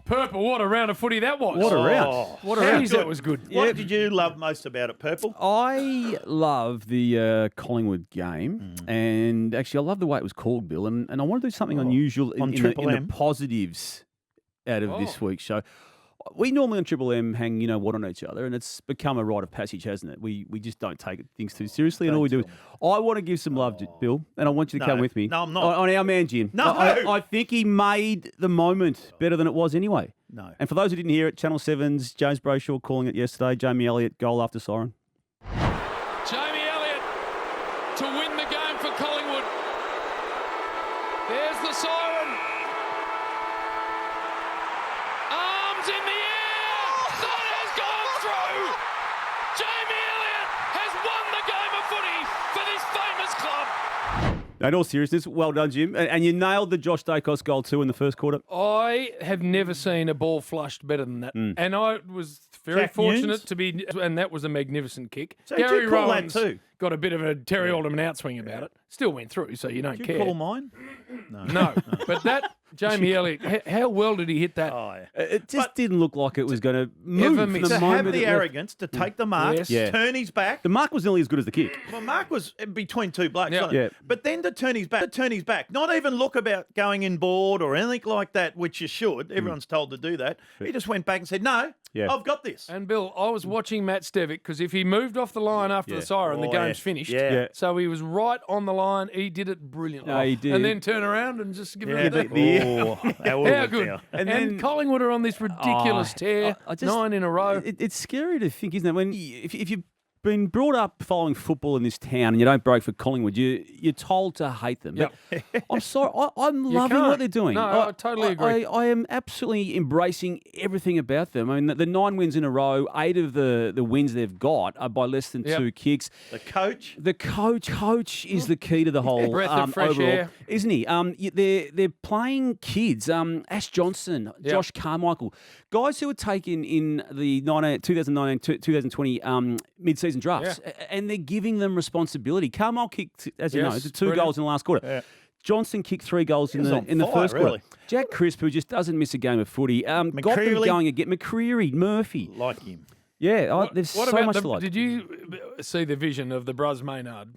Purple, what a round of footy that was. What a round. What a round. That was good. What did you love most about it, Purple? I love the Collingwood game, and actually I love the way it was called, Bill, and I want to do something unusual in the positives out of this week's show. We normally on Triple M hang, on each other, and it's become a rite of passage, hasn't it? We just don't take things too seriously, and all we do is... I want to give some love to Bill, and I want you to come with me. No, I'm not. On our man, Jim. No! I think he made the moment better than it was anyway. No. And for those who didn't hear it, Channel 7's James Brayshaw calling it yesterday, Jamie Elliott, goal after siren. Jamie Elliott to win the game for Collingwood. There's the siren. Arms in the air. That has gone through. Jamie Elliott has won the game of footy for this famous club. In all seriousness, well done, Jim. And you nailed the Josh Dacos goal too in the first quarter. I have never seen a ball flushed better than that. And I was very Jack fortunate Nunes? to be, and that was a magnificent kick. So Gary did you call that Rowans too? got a bit of a Terry Alderman outswing about it. Still went through, so you don't Did care. you call mine? No, but that Jamie Elliott, how well did he hit that? Oh, yeah. It just didn't look like it was going to move. Ever miss. the To moment have the it left. arrogance to take the mark, Yes. Yeah. turn his back. The mark was nearly as good as the kick. Well, Mark was between two blokes, Yeah. wasn't it? Yeah. But then to turn his back, not even look about going in board or anything like that, which you should. Everyone's told to do that. He just went back and said, "No, Yeah. I've got this." And Bill, I was watching Matt Stevic because if he moved off the line after the siren, the Oh, game's yeah. finished. Yeah. So he was right on the line. He did it brilliantly. No, he did. And then turn around and just give Yeah, it a that How good. And then- Collingwood are on this ridiculous tear. I just- 9 in a row. It's scary to think, isn't it? When if you've been brought up following football in this town and you don't break for Collingwood, you're told to hate them. But I'm sorry, I'm loving what can't. they're doing. No, I totally agree. I am absolutely embracing everything about them. I mean, the 9 wins in a row, 8 of the wins they've got are by less than 2 kicks. The coach. The coach is the key to the whole Breath of fresh overall, air. isn't he? They're playing kids. Ash Johnson, Josh Carmichael, guys who were taken in the 2019-2020 mid-season drafts, and they're giving them responsibility. Carmichael kicked, as you know, the 2 goals in the last quarter. Yeah. Johnson kicked 3 goals in on the fire, first really. quarter. Jack Crisp, who just doesn't miss a game of footy, got them McCreary. going again. McCreary, Murphy. Like him. Yeah, there's What so about much to like. Did you see the vision of the Bruz Maynard?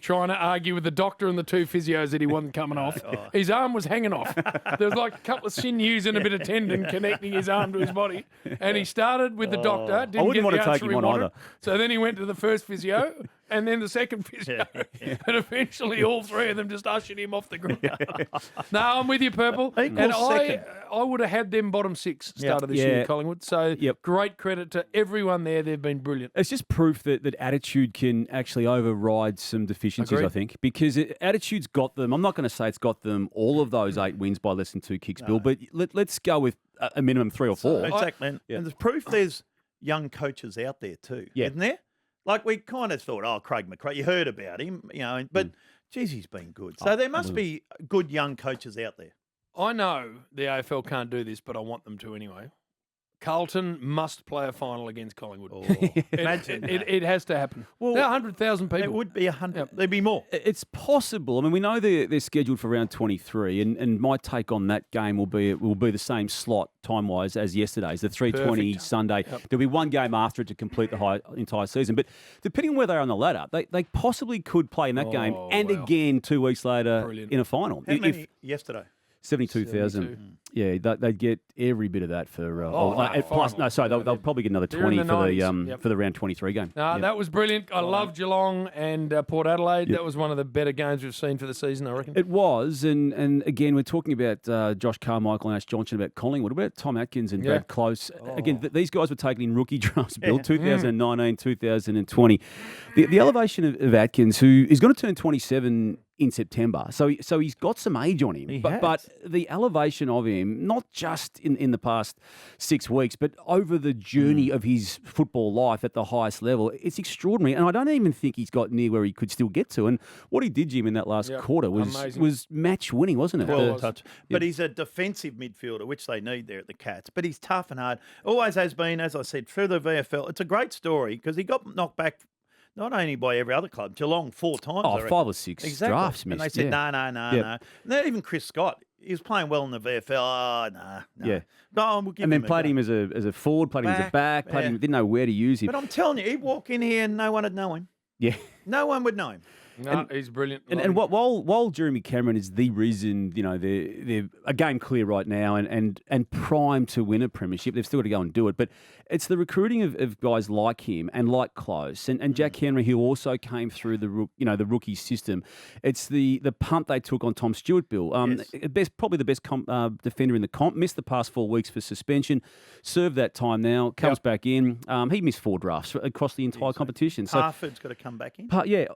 Trying to argue with the doctor and the 2 physios that he wasn't coming off. His arm was hanging off. There was like a couple of sinews and a bit of tendon connecting his arm to his body. And he started with the doctor. Didn't wouldn't get want the to take answer him he on wanted. either. So then he went to the first physio and then the second physio. And eventually all 3 of them just ushered him off the ground. No, I'm with you, Purple. Equal And second. I would have had them bottom 6 start of this year, Collingwood. So great credit to everyone there. They've been brilliant. It's just proof that attitude can actually override some deficiencies, Agreed. I think, because attitude's got them. I'm not going to say it's got them all of those 8 wins by less than 2 kicks, Bill, but let's go with a minimum 3 or 4. Exactly. And there's proof there's young coaches out there too, isn't there? Like we kind of thought, Craig McRae, you heard about him, but geez, he's been good. So there must be good young coaches out there. I know the AFL can't do this, but I want them to anyway. Carlton must play a final against Collingwood. Imagine It has to happen. Well, there are 100,000 people. It would be 100. There'd be more. It's possible. I mean, we know they're scheduled for round 23, and my take on that game will be the same slot time-wise as yesterday's, the 3:20 Sunday. There'll be one game after it to complete the entire season. But depending on where they are on the ladder, they possibly could play in that game and again 2 weeks later in a final. How many yesterday? 72,000. Yeah, they'd get every bit of that for. They'll probably get another They're in 20 the for 90s. for the round 23 game. No, that was brilliant. I love Geelong and Port Adelaide. That was one of the better games we've seen for the season, I reckon. It was, and again, we're talking about Josh Carmichael and Ash Johnson, about Collingwood, about Tom Atkins and Brad Close. Again, these guys were taken in rookie drafts, Bill, 2019, 2020. The elevation of Atkins, who is going to turn 27 in September. So he's got some age on him. But the elevation of him, not just in the past 6 weeks, but over the journey of his football life at the highest level, it's extraordinary. And I don't even think he's got near where he could still get to. And what he did, Jim, in that last quarter was match winning, wasn't it? Well touch. But he's a defensive midfielder, which they need there at the Cats. But he's tough and hard. Always has been, as I said, through the VFL. It's a great story because he got knocked back not only by every other club, Geelong 4 times. 5 or 6 drafts missed. And they said, no. And then even Chris Scott, he was playing well in the VFL. Oh, nah. Yeah. No, we'll give And then him played a go. him as a forward, played him as a back, played yeah. him, didn't know where to use him. But I'm telling you, he'd walk in here and no one would know him. Yeah. No one would know him. No, he's brilliant. And while Jeremy Cameron is the reason, they're a game clear right now and primed to win a premiership, they've still got to go and do it. But it's the recruiting of guys like him and like Close and Jack Henry, who also came through the rookie system. It's the punt they took on Tom Stewart, Bill. Probably the best defender in the comp. Missed the past 4 weeks for suspension. Served that time now. Comes back in. He missed 4 drafts across the entire competition. So Harford's got to come back in.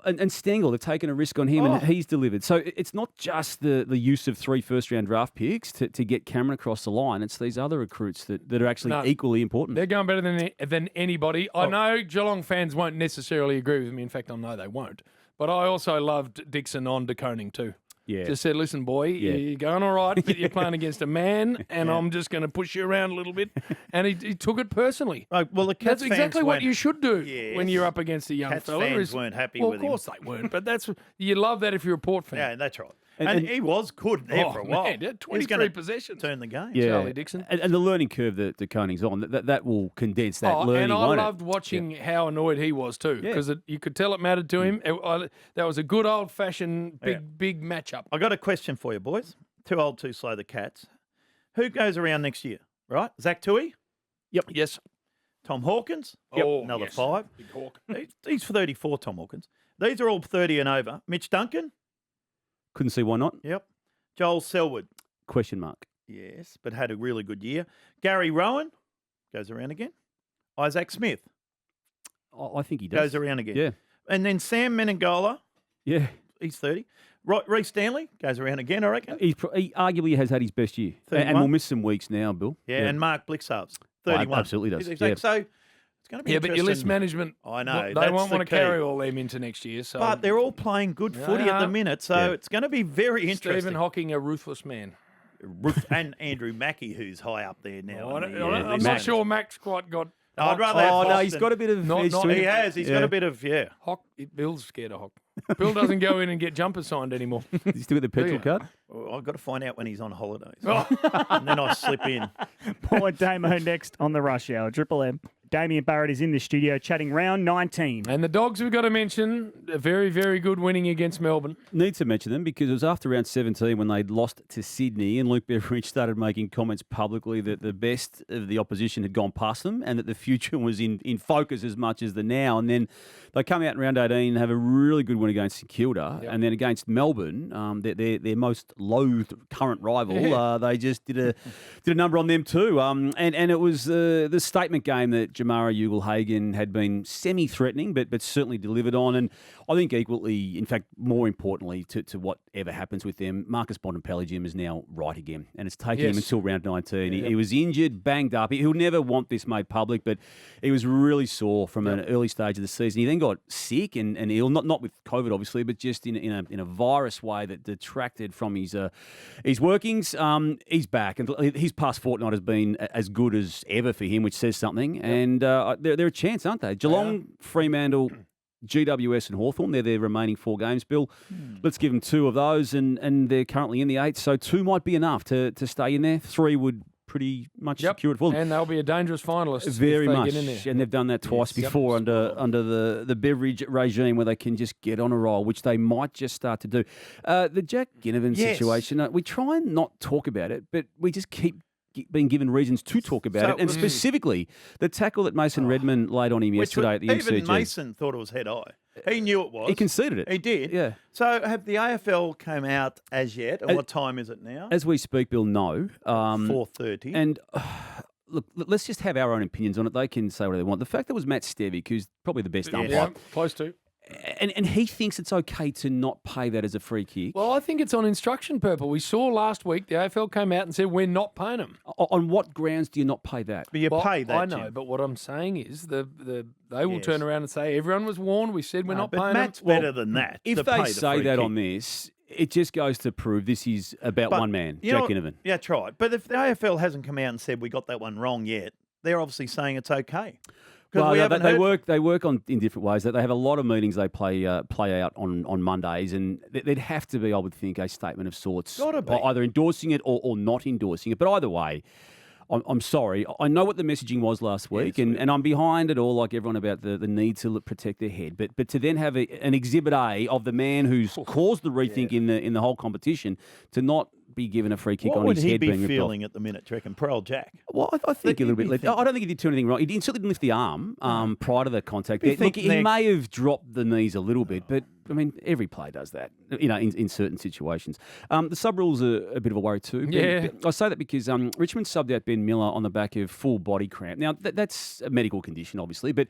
And Stengel, they've taken a risk on him and he's delivered. So it's not just the use of 3 first-round draft picks to get Cameron across the line. It's these other recruits that are actually equally important. They're going better than anybody. I know Geelong fans won't necessarily agree with me. In fact, I know they won't. But I also loved Dixon on De Koning too. Yeah. Just said, listen, boy, you're going all right, but you're playing against a man, and I'm just going to push you around a little bit. And he took it personally. Well, the Cats That's exactly what you should do when you're up against a young Cats fella. fans weren't happy with him. Of course they weren't, but you love that if you're a Port fan. Yeah, that's right. And he was good there for a while. Man, 23 possessions. Turn the game. Yeah. Charlie Dixon. And the learning curve that De Koning's on, that will condense that learning. And I won't loved watching how annoyed he was too, because you could tell it mattered to him. That was a good old-fashioned big matchup. I got a question for you, boys. Too old, too slow, the Cats. Who goes around next year, right? Zach Tui? Yep. Yes. Tom Hawkins? Yep. Another yes. 5. Big Hawk. He's 34, Tom Hawkins. These are all 30 and over. Mitch Duncan? Couldn't see why not. Yep. Joel Selwood? Question mark. Yes, but had a really good year. Gary Rowan? Goes around again. Isaac Smith? I think he does. Goes around again. Yeah. And then Sam Menengola? Yeah. He's 30. Reece Stanley? Goes around again, I reckon. He arguably has had his best year. 31. And we'll miss some weeks now, Bill. Yeah, and Mark Blixarves, 31. Absolutely does. So it's going to be Yeah, but your list management, I know. they that's won't the want to key. carry all them into next year. So. But they're all playing good footy at the minute, so it's going to be very interesting. Stephen Hawking, a ruthless man. And Andrew Mackey, who's high up there now. I'm not sure Mac's quite got... I'd rather have no, Hawkins. he's got a bit of edge to him. He has. He's got a bit of, Hawk, Bill's scared of Hawk. Bill doesn't go in and get jumpers signed anymore. He's still with the petrol card? Well, I've got to find out when he's on holidays. And then I slip in. Paul and Damo next on the Rush Hour. Triple M. Damian Barrett is in the studio chatting round 19. And the Dogs we've got to mention, a very, very good winning against Melbourne. Need to mention them because it was after round 17 when they'd lost to Sydney and Luke Beveridge started making comments publicly that the best of the opposition had gone past them and that the future was in focus as much as the now. And then they come out in round 18 and have a really good win against St Kilda. Yep. And then against Melbourne, their most loathed current rival, they just did a number on them too. And it was the statement game that Jamara Ugle-Hagan had been semi-threatening, but certainly delivered on. And I think equally, in fact, more importantly to whatever happens with them, Marcus Bontempelli is now right again. And it's taken him until round 19. He was injured, banged up. He'll never want this made public, but he was really sore from an early stage of the season. He then got sick and ill, not with COVID, obviously, but just in a virus way that detracted from his workings. He's back. And his past fortnight has been as good as ever for him, which says something. Yep. And they're a chance, aren't they? Geelong, Fremantle, GWS and Hawthorn, they're their remaining 4 games, Bill. Let's give them 2 of those, and they're currently in the 8th, so 2 might be enough to stay in there. 3 would pretty much secure it for them. And they'll be a dangerous finalist Very if they much. get in there. And they've done that twice before under the Beveridge regime where they can just get on a roll, which they might just start to do. The Jack Ginnivan situation, we try and not talk about it, but we just keep being given reasons to talk about it, and specifically the tackle that Mason Redmond laid on him yesterday at the MCG. Even Mason thought it was head high. He knew it was. He conceded it. He did. Yeah. So have the AFL come out as yet? And what time is it now? As we speak, Bill, no. 4:30. And look, let's just have our own opinions on it. They can say what they want. The fact that it was Matt Stevic, who's probably the best umpire. Close to. And he thinks it's okay to not pay that as a free kick. Well, I think it's on instruction purple. We saw last week the AFL came out and said we're not paying them. On what grounds do you not pay that? But you pay that, I know, Jim. but what I'm saying is they will turn around and say everyone was warned. We said we're not paying Matt's them. better than that. If they say that on this, it just goes to prove this is about one man, Jack Ginnivan. Yeah, that's right. But if the AFL hasn't come out and said we got that one wrong yet, they're obviously saying it's okay. Because they work in different ways. They have a lot of meetings they play out on Mondays, and there'd have to be, I would think, a statement of sorts, either endorsing it or not endorsing it. But either way, I'm sorry. I know what the messaging was last week, and I'm behind it all, like everyone, about the need to protect their head. But to then have an Exhibit A of the man who's caused the rethink in the whole competition to not be given a free kick on his head being ripped off. What would he be feeling at the minute, do you reckon? Pearl Jack? Well, I think a little bit left. I don't think he did do anything wrong. He certainly didn't lift the arm prior to the contact. Look, he may have dropped the knees a little bit, but I mean, every player does that, in certain situations. The sub rules are a bit of a worry too. Yeah. I say that because Richmond subbed out Ben Miller on the back of full body cramp. Now, that's a medical condition, obviously, but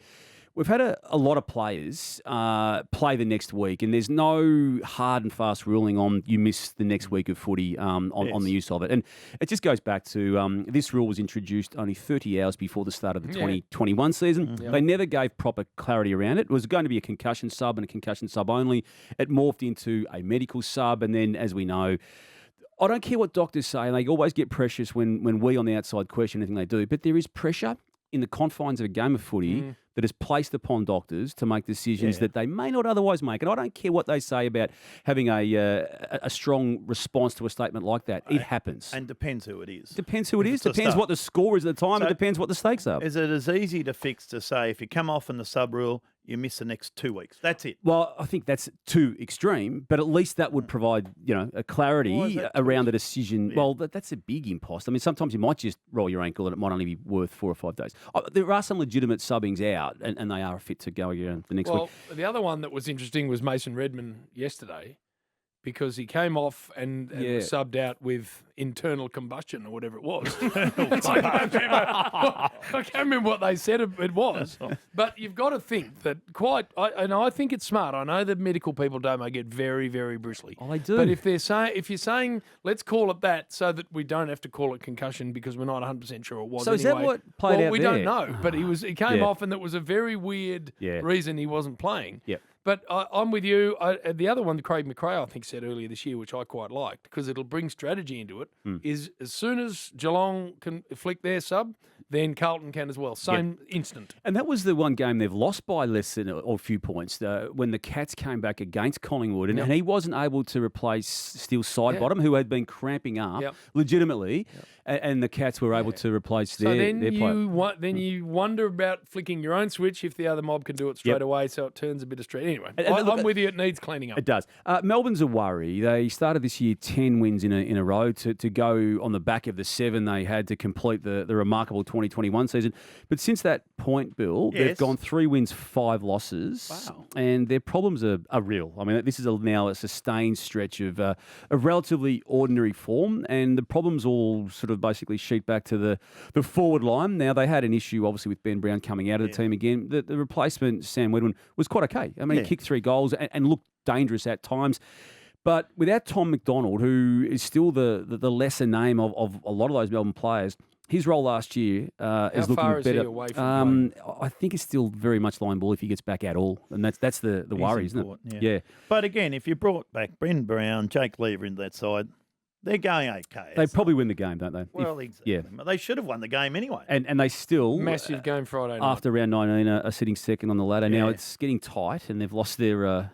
we've had a lot of players play the next week, and there's no hard and fast ruling on you miss the next week of footy on the use of it. And it just goes back to this rule was introduced only 30 hours before the start of the 2021 season. They never gave proper clarity around it. It was going to be a concussion sub and a concussion sub only. It morphed into a medical sub, and then, as we know, I don't care what doctors say, and they always get precious when we on the outside question anything they do, but there is pressure in the confines of a game of footy that is placed upon doctors to make decisions that they may not otherwise make. And I don't care what they say about having a strong response to a statement like that. It happens. And depends who it is. Depends who it is. Depends what the score is at the time. So it depends what the stakes are. Is it as easy to fix to say if you come off in the sub rule, you miss the next 2 weeks? That's it. Well, I think that's too extreme, but at least that would provide, a clarity around the decision. Yeah. Well, that's a big impost. I mean, sometimes you might just roll your ankle and it might only be worth 4 or 5 days. There are some legitimate subbings out, and they are fit to go again the next week. Well, the other one that was interesting was Mason Redmond yesterday, because he came off and was subbed out with internal combustion or whatever it was. I can't remember what they said it was. But you've got to think that I think it's smart. I know the medical people, Damo, get very, very bristly. Oh, they do. But if you're saying, let's call it that so that we don't have to call it concussion because we're not 100% sure it was. So anyway. is that what played out we there? don't know. But he came off, and that was a very weird reason he wasn't playing. Yep. But I'm with you. The other one, Craig McRae, I think, said earlier this year, which I quite liked, because it'll bring strategy into it, is as soon as Geelong can flick their sub, then Carlton can as well. Same instant. And that was the one game they've lost by less than a few points when the Cats came back against Collingwood, and he wasn't able to replace Steele Sidebottom, who had been cramping up legitimately, and the Cats were able to replace their player. Then you wonder about flicking your own switch if the other mob can do it straight away, so it turns a bit of straight. Anyway, I'm with you. It needs cleaning up. It does. Melbourne's a worry. They started this year 10 wins in a row to go on the back of the 7 they had to complete the remarkable 2021 season. But since that point, Bill, they've gone 3 wins, 5 losses. Wow. And their problems are real. I mean, this is now a sustained stretch of relatively ordinary form, and the problems all sort of basically sheet back to the forward line. Now, they had an issue, obviously, with Ben Brown coming out of the team again. The replacement, Sam Wedwin, was quite okay. I mean, he kicked 3 goals and looked dangerous at times. But without Tom McDonald, who is still the lesser name of a lot of those Melbourne players, his role last year is looking far is better. he away from playing? I think it's still very much line ball if he gets back at all, and that's the worry, isn't it? Yeah. But again, if you brought back Bren Brown, Jake Lever into that side, they're going okay. They probably win the game, don't they? Well, exactly. Yeah. They should have won the game anyway. And they still... Massive game Friday night. After round 19 are sitting second on the ladder. Now it's getting tight and they've lost their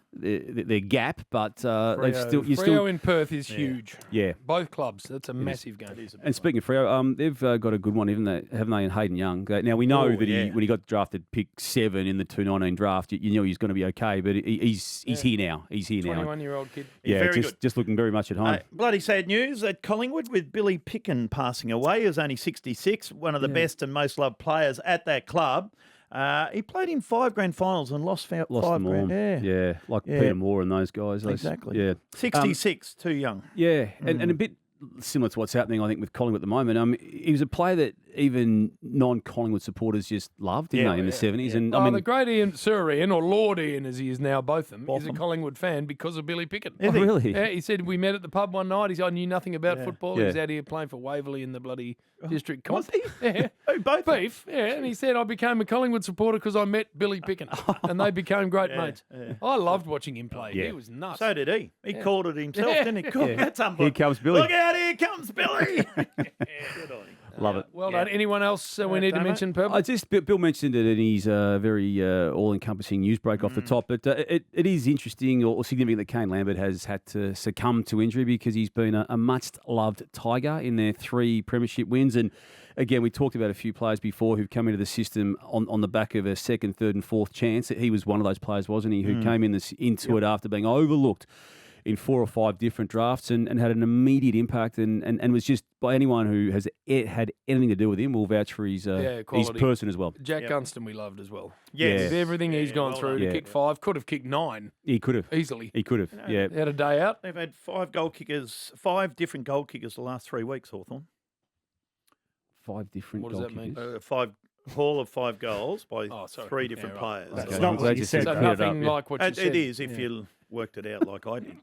gap, but they've still... Freo in Perth is huge. Yeah. Both clubs. That's a massive game. And speaking of Freo, they've got a good one, haven't they, in Hayden Young? Now, we know that when he got drafted pick 7 in the 2019 draft, you knew he was going to be okay, but he's here now. He's here now. 21-year-old kid. Yeah, just looking very much at home. Bloody sad news at Collingwood with Billy Picken passing away. He was only 66, one of the best and most loved players at that club. He played in 5 grand finals and lost 5 grand. Yeah, like Peter Moore and those guys. Exactly. Yeah. 66, too young. Yeah, and a bit similar to what's happening, I think, with Collingwood at the moment. He was a player that even non-Collingwood supporters just loved, didn't they, in the 70s? And the great Ian, Sir Ian, or Lord Ian as he is now, both of them, is a Collingwood fan because of Billy Picken. Oh, really? Yeah, he said, we met at the pub one night. He said, I knew nothing about football. He was out here playing for Waverley in the bloody district comp. Was he? Yeah. Oh, both? Beef, yeah. And he said, I became a Collingwood supporter because I met Billy Picken. And they became great mates. Yeah. I loved watching him play. Yeah. He was nuts. So did he. He called it himself, didn't he? That's unbelievable. Here comes Billy. Look out, here comes Billy. Good on him. Love it. Well done. Anyone else we need to Damo? mention, Purple? I just Bill mentioned it in his very all-encompassing news break off the top, but it is interesting or significant that Kane Lambert has had to succumb to injury because he's been a much-loved Tiger in their 3 premiership wins. And again, we talked about a few players before who've come into the system on the back of a second, third and fourth chance. He was one of those players, wasn't he, who came into it after being overlooked in 4 or 5 different drafts and had an immediate impact and was just, by anyone who has had anything to do with him, will vouch for his person as well. Jack Gunston we loved as well. Yes. With everything he's gone through to Yeah. kick 5, could have kicked 9 He could have. easily. He could have, yeah. He had a day out. They've had 5 different goal kickers the last 3 weeks, Hawthorn. 5 different What does goal that mean? kickers. 5 haul of 5 goals by sorry. 3 different Yeah, right. players. That's Okay. not I'm what glad you you said. said So clear it nothing up, yeah. like what you said. It is if you worked it out like I did.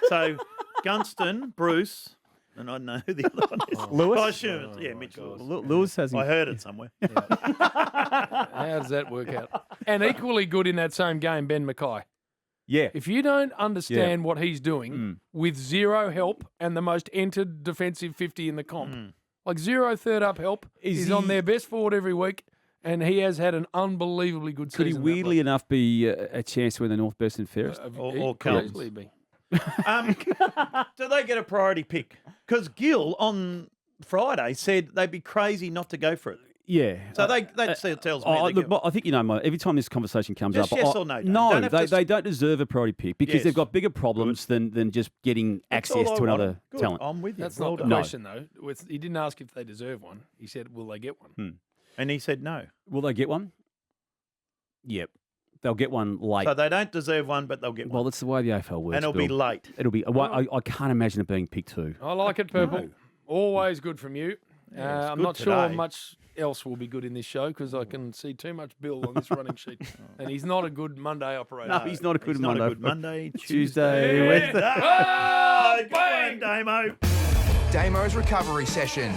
So Gunston, Bruce, and I don't know who the other one is. Lewis? I assume, yeah, Mitch Lewis. Lewis has I heard it somewhere. How does that work out? And equally good in that same game, Ben Mackay. Yeah. If you don't understand what he's doing with 0 help and the most entered defensive 50 in the comp, like 0 third up help, he's on their best forward every week, and he has had an unbelievably good Could he season. weirdly enough be a chance to win the North Best and Fairest? Or could Cubs. easily be. Do they get a priority pick? Because Gill on Friday said they'd be crazy not to go for it. Yeah. So that tells me. they Look, go- I think, every time this conversation comes Just up, yes or no, Dave. no, Don't have to they don't deserve a priority pick because Yes. they've got bigger problems than just getting That's access all I to another wanted. Good. talent. I'm with you. That's Well not the done. question, though. He didn't ask if they deserve one. He said, will they get one? And he said no. Will they get one? Yep. They'll get one late. So they don't deserve one, but they'll get Well, one. that's the way the AFL works. And it'll be Bill. late. It'll be. I can't imagine it being pick 2. I like it, Purple. No. Always good from you. Yeah, it's I'm good not sure today. much else will be good in this show because I can see too much Bill on this running sheet. And he's not a good Monday operator. No, he's not a good It's not Monday. a good Monday, Tuesday, Tuesday, Wednesday. Wednesday. Oh, Good one, Damo. Damo's recovery session.